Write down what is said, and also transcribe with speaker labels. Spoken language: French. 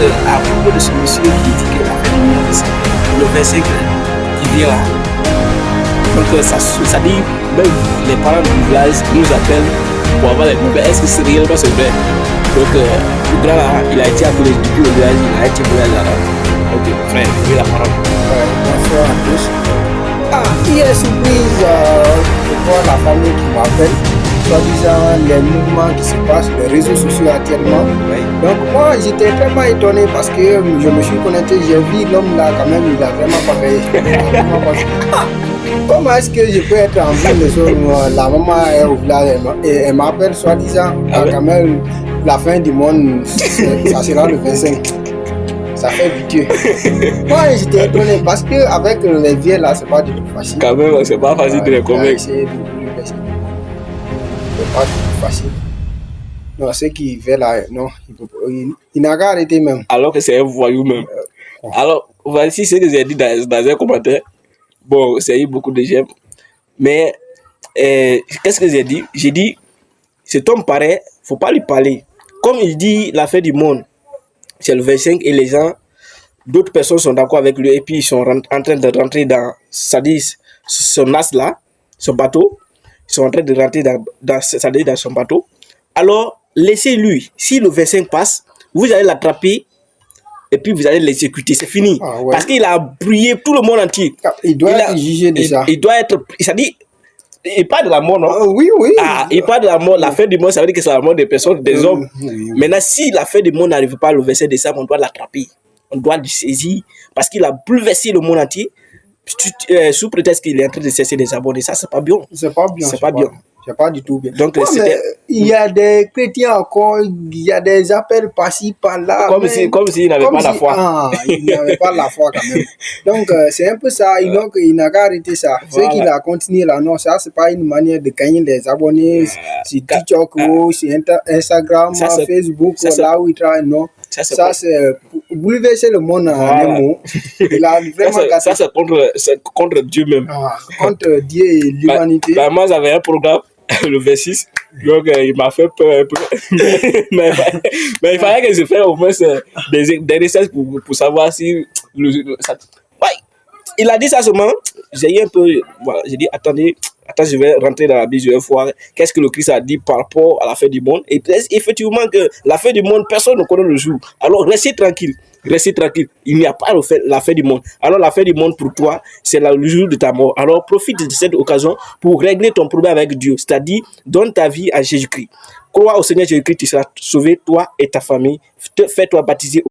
Speaker 1: à propos de ce monsieur qui dit que la fin du monde, c'est le verset qui vient là. Donc ça dit, même les parents du village nous appellent pour avoir les nouvelles. Est-ce que c'est réellement ce vrai? Donc le grand là, il a été appelé depuis le village, il a été appelé là. Ok, frère, oui la parole.
Speaker 2: Bonsoir à tous. Hier surprise de voir la famille qui m'appelle, soi-disant les mouvements qui se passent sur les réseaux sociaux actuellement.
Speaker 1: Oui.
Speaker 2: Donc moi j'étais vraiment étonné parce que je me suis connecté, j'ai vu l'homme là quand même, il a vraiment pas payé. Comment est-ce que je peux être en train de choses, la maman est au village, elle m'appelle soi-disant, quand même la fin du monde, ça sera le 25. Ça fait pitié. Moi j'étais étonné parce que avec les vieux là, c'est pas du tout facile.
Speaker 1: Quand même, c'est pas facile de les convaincre.
Speaker 2: C'est pas du tout facile. Non, ceux qui veulent là, non, il n'a qu'à arrêter même.
Speaker 1: Alors que c'est un voyou même. Alors, voici ce que j'ai dit dans un commentaire. Bon, c'est eu beaucoup de j'aime. Mais, qu'est-ce que j'ai dit? J'ai dit, cet homme paraît, faut pas lui parler. Comme il dit la fin du monde, c'est le 25 et les gens, d'autres personnes sont d'accord avec lui et puis ils sont en train de rentrer dans, ça dit, son as là, son bateau. Ils sont en train de rentrer dans son bateau. Alors, laissez-lui. Si le 25 passe, vous allez l'attraper et puis vous allez l'exécuter. C'est fini.
Speaker 2: Ah ouais.
Speaker 1: Parce qu'il a brûlé tout le monde entier.
Speaker 2: Il doit être jugé de ça.
Speaker 1: Il doit être... Ça dit... Il parle de la mort, non?
Speaker 2: Oui, oui.
Speaker 1: Il parle de la mort. La fin du monde, ça veut dire que c'est la mort des personnes, des hommes.
Speaker 2: Oui.
Speaker 1: Maintenant, si la fin du monde n'arrive pas le verset décembre, on doit l'attraper. On doit le saisir parce qu'il a bouleversé le monde entier. Sous prétexte qu'il est en train de cesser des abonnés. Ça, c'est pas bien.
Speaker 2: C'est pas bien.
Speaker 1: C'est pas bien.
Speaker 2: C'est pas du tout bien.
Speaker 1: Donc,
Speaker 2: mais il y a des chrétiens encore, il y a des appels par-ci, par-là.
Speaker 1: Comme s'il n'avait pas la foi.
Speaker 2: Il n'avait pas la foi quand même. Donc, c'est un peu ça. Donc, il n'a qu'à arrêter ça.
Speaker 1: Voilà.
Speaker 2: Ce qu'il a continué là, non, ça, c'est pas une manière de gagner des abonnés sur TikTok ou sur Instagram,
Speaker 1: ça,
Speaker 2: Facebook,
Speaker 1: ça,
Speaker 2: là où il travaille, non. Ça, c'est bouleverser le monde en un mot. Il a vraiment
Speaker 1: ça, c'est contre Dieu même.
Speaker 2: Contre Dieu et l'humanité.
Speaker 1: Moi, j'avais un programme, le 26, donc il m'a fait peur un peu. mais il fallait que je fasse au moins des recherches pour savoir si... Il a dit ça seulement, j'ai eu un peu... Voilà, j'ai dit, attends, je vais rentrer dans la Bible, je vais voir qu'est-ce que le Christ a dit par rapport à la fin du monde. Et effectivement, que la fin du monde, personne ne connaît le jour. Alors, restez tranquille. Il n'y a pas la fin du monde. Alors, la fin du monde pour toi, c'est le jour de ta mort. Alors, profite de cette occasion pour régler ton problème avec Dieu. C'est-à-dire, donne ta vie à Jésus-Christ. Crois au Seigneur Jésus-Christ, tu seras sauvé, toi et ta famille. Fais-toi baptiser.